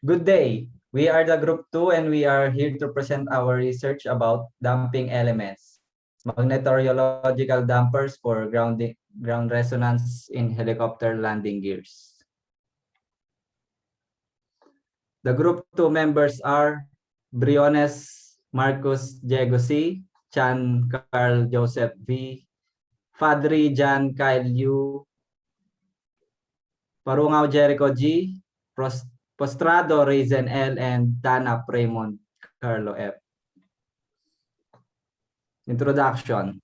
Good day. We are the Group 2 and we are here to present our research about damping elements, magnetorological dampers for ground resonance in helicopter landing gears. The Group 2 members are Briones Marcus Diego C., Chan Carl Joseph V., Fadri Jan Kyle U., Parungao Jericho G., Postrado Raisin L., and Tanap Raymond Carlo F. Introduction.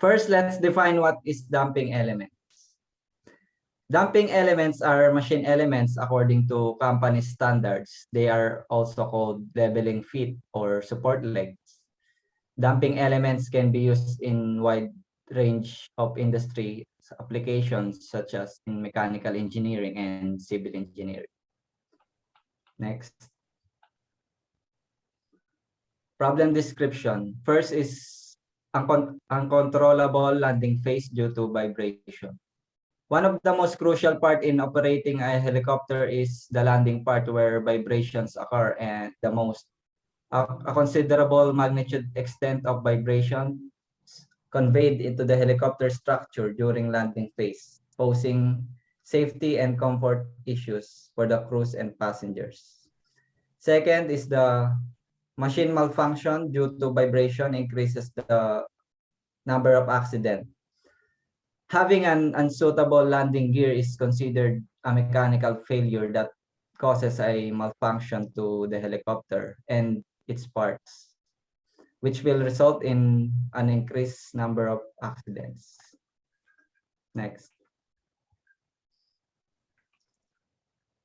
First, let's define what is damping elements. Damping elements are machine elements according to company standards. They are also called leveling feet or support legs. Damping elements can be used in wide range of industry applications such as in mechanical engineering and civil engineering. Next. Problem description. First is uncontrollable landing phase due to vibration. One of the most crucial part in operating a helicopter is the landing part where vibrations occur, and the most a considerable magnitude extent of vibration conveyed into the helicopter structure during landing phase, posing safety and comfort issues for the crews and passengers. Second is the machine malfunction due to vibration increases the number of accidents. Having an unsuitable landing gear is considered a mechanical failure that causes a malfunction to the helicopter and its parts, which will result in an increased number of accidents. Next.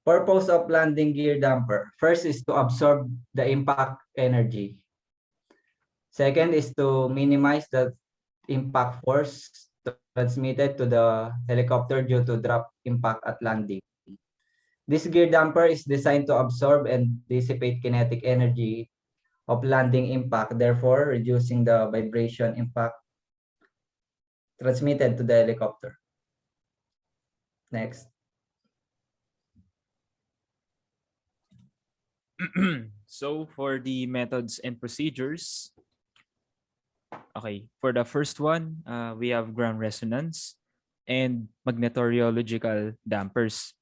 Purpose of landing gear damper. First is to absorb the impact energy. Second is to minimize the impact force transmitted to the helicopter due to drop impact at landing. This gear damper is designed to absorb and dissipate kinetic energy of landing impact, therefore reducing the vibration impact transmitted to the helicopter. Next. So for the methods and procedures, okay, for the first one, we have ground resonance and magnetorological dampers.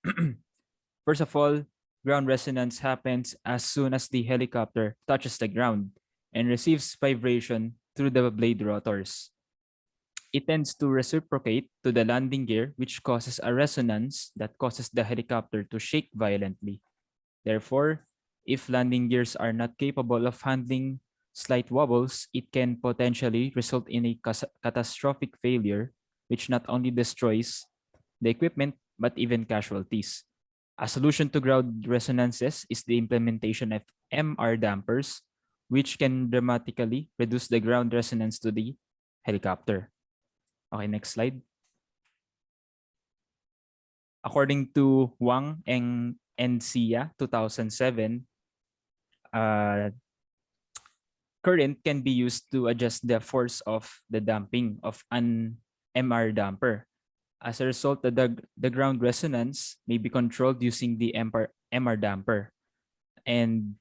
First of all, ground resonance happens as soon as the helicopter touches the ground and receives vibration through the blade rotors. It tends to reciprocate to the landing gear, which causes a resonance that causes the helicopter to shake violently. Therefore, if landing gears are not capable of handling slight wobbles, it can potentially result in a catastrophic failure, which not only destroys the equipment, but even casualties. A solution to ground resonances is the implementation of MR dampers, which can dramatically reduce the ground resonance to the helicopter. Okay, next slide. According to Wang and Sia, 2007, current can be used to adjust the force of the damping of an MR damper. As a result, the ground resonance may be controlled using the MR damper. And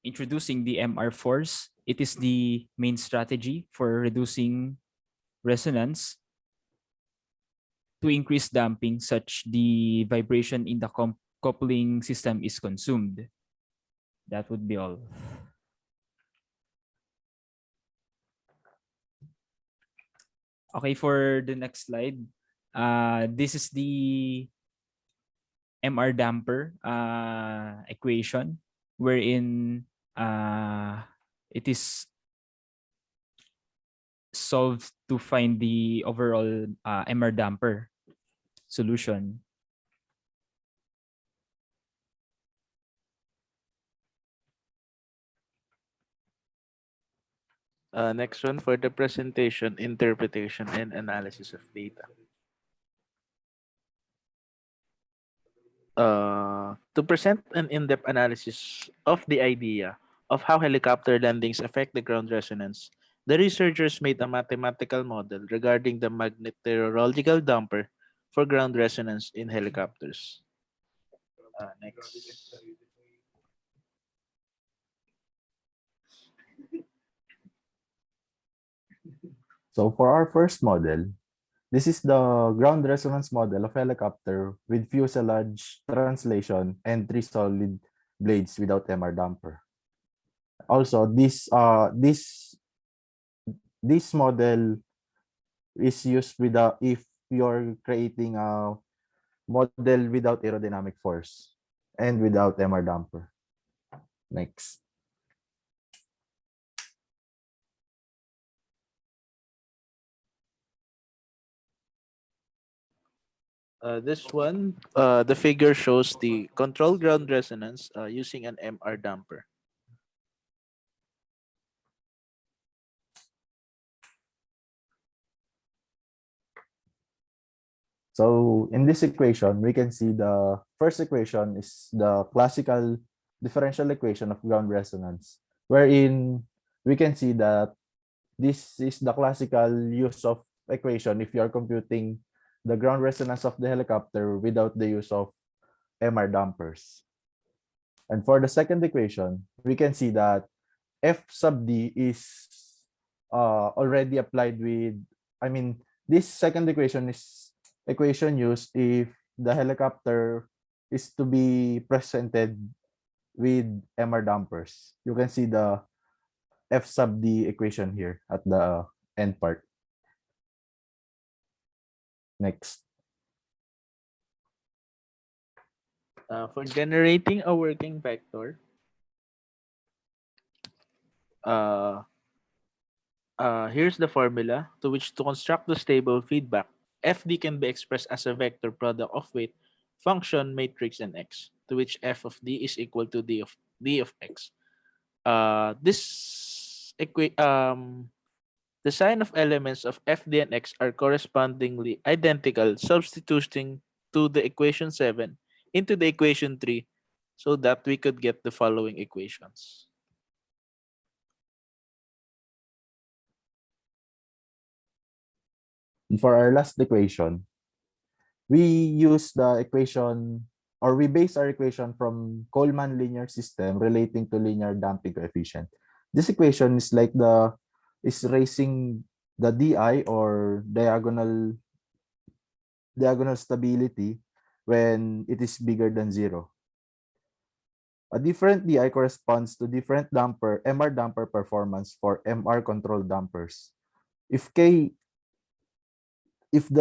introducing the MR force, it is the main strategy for reducing resonance to increase damping such the vibration in the coupling system is consumed. That would be all. Okay, for the next slide, this is the MR damper equation wherein it is solved to find the overall MR damper solution. Next one for the presentation, interpretation, and analysis of data. To present an in-depth analysis of the idea of how helicopter landings affect the ground resonance, the researchers made a mathematical model regarding the magnetorological damper for ground resonance in helicopters. Next. So for our first model, this is the ground resonance model of helicopter with fuselage, translation, and three solid blades without MR damper. Also, this model is used with if you're creating a model without aerodynamic force and without MR damper. Next. This one, the figure shows the control ground resonance using an MR damper. So in this equation, we can see the first equation is the classical differential equation of ground resonance, wherein we can see that this is the classical use of equation if you are computing the ground resonance of the helicopter without the use of MR dampers. And for the second equation, we can see that F sub D is already applied with, I mean, this second equation is equation used if the helicopter is to be presented with MR dampers. You can see the F sub D equation here at the end part. Next. For generating a working vector, here's the formula to which to construct the stable feedback. FD can be expressed as a vector product of weight, function, matrix, and x, to which f of d is equal to d of x. The sign of elements of FD and X are correspondingly identical, substituting to the equation 7 into the equation 3 so that we could get the following equations. And for our last equation, we use the equation or we base our equation from Coleman linear system relating to linear damping coefficient. This equation is like is raising the DI or diagonal stability when it is bigger than 0. A different DI corresponds to different MR damper performance for MR controlled dampers. If the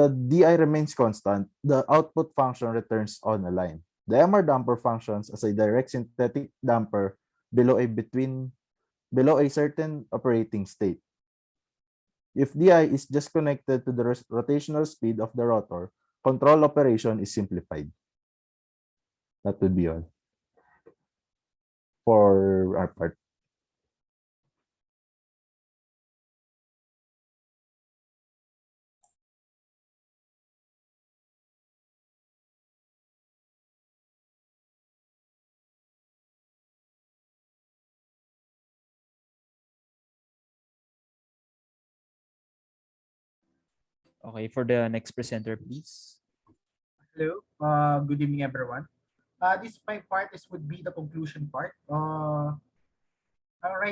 DI remains constant, the output function returns on a line. The MR damper functions as a direct synthetic damper below a certain operating state. If DI is just connected to the rotational speed of the rotor, control operation is simplified. That would be all for our part. Okay, for the next presenter, please. Hello, good evening, everyone. This my part is would be the conclusion part. Right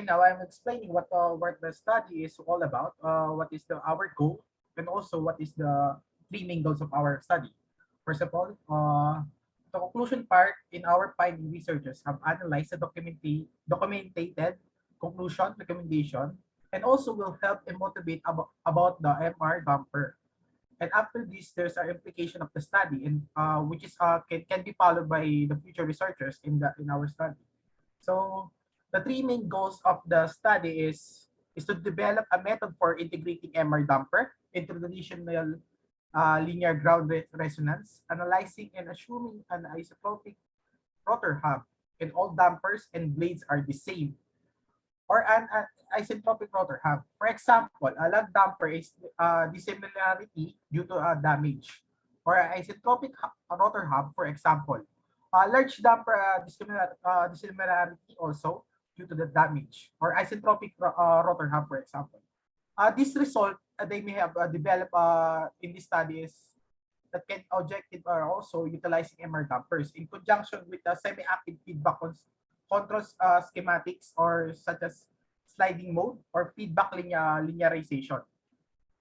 now, I'm explaining what the study is all about. What is our goal, and also what is the three main goals of our study. First of all, the conclusion part in our finding researchers have analyzed the documented conclusion, recommendation, and also will help and motivate about the MR damper. And after this, there's an implication of the study, and which is can be followed by the future researchers in our study. So the three main goals of the study is to develop a method for integrating MR damper into traditional linear ground resonance, analyzing and assuming an isotropic rotor hub, and all dampers and blades are the same, or an isentropic rotor hub. For example, a log damper is dissimilarity due to damage, or an isentropic rotor hub, for example. A large damper dissimilarity also due to the damage, or isentropic rotor hub, for example. This result they may have developed in this study is that can objective are also utilizing MR dampers in conjunction with the semi-active feedback control schematics or such as sliding mode or feedback linearization.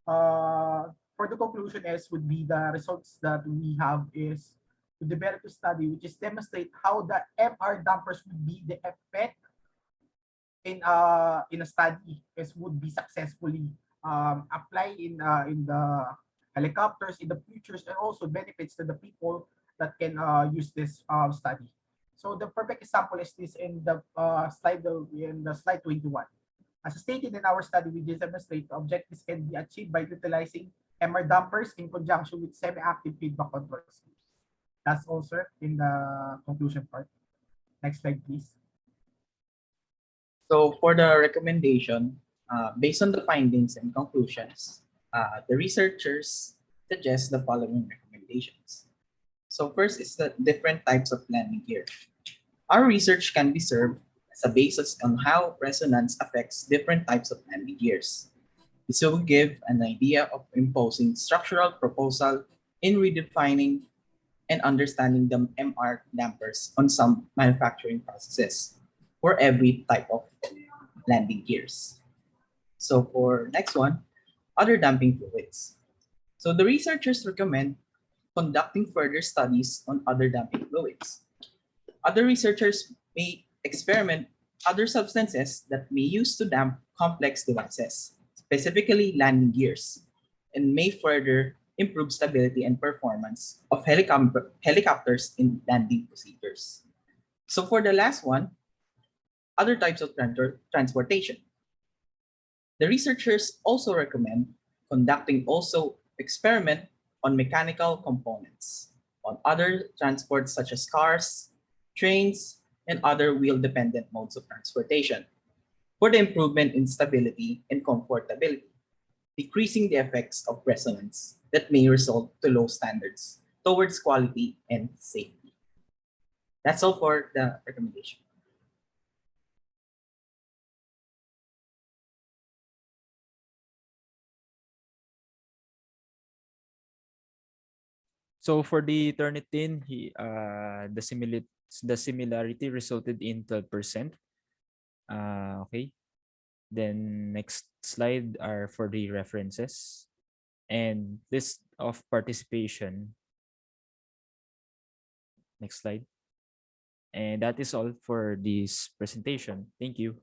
For the conclusion is would be the results that we have is to develop a study which is demonstrate how the MR dampers would be the effect in a study is would be successfully applied in the helicopters in the futures and also benefits to the people that can use this study. So the perfect example is this in the slide 21. As stated in our study, we demonstrate the objectives can be achieved by utilizing MR dampers in conjunction with semi-active feedback control schemes. That's also in the conclusion part. Next slide, please. So for the recommendation, based on the findings and conclusions, the researchers suggest the following recommendations. So first is the different types of landing gear. Our research can be served as a basis on how resonance affects different types of landing gears. This will give an idea of imposing structural proposal in redefining and understanding the MR dampers on some manufacturing processes for every type of landing gears. So for next one, other damping fluids. So the researchers recommend conducting further studies on other damping fluids. Other researchers may experiment other substances that may use to damp complex devices, specifically landing gears, and may further improve stability and performance of helicopters in landing procedures. So for the last one, other types of transportation. The researchers also recommend conducting also experiment on mechanical components on other transports such as cars, trains, and other wheel-dependent modes of transportation for the improvement in stability and comfortability, decreasing the effects of resonance that may result to low standards towards quality and safety. That's all for the recommendation. So for the Turnitin, the similarity resulted in 12%. Okay. Then next slide are for the references and list of participation. Next slide. And that is all for this presentation. Thank you.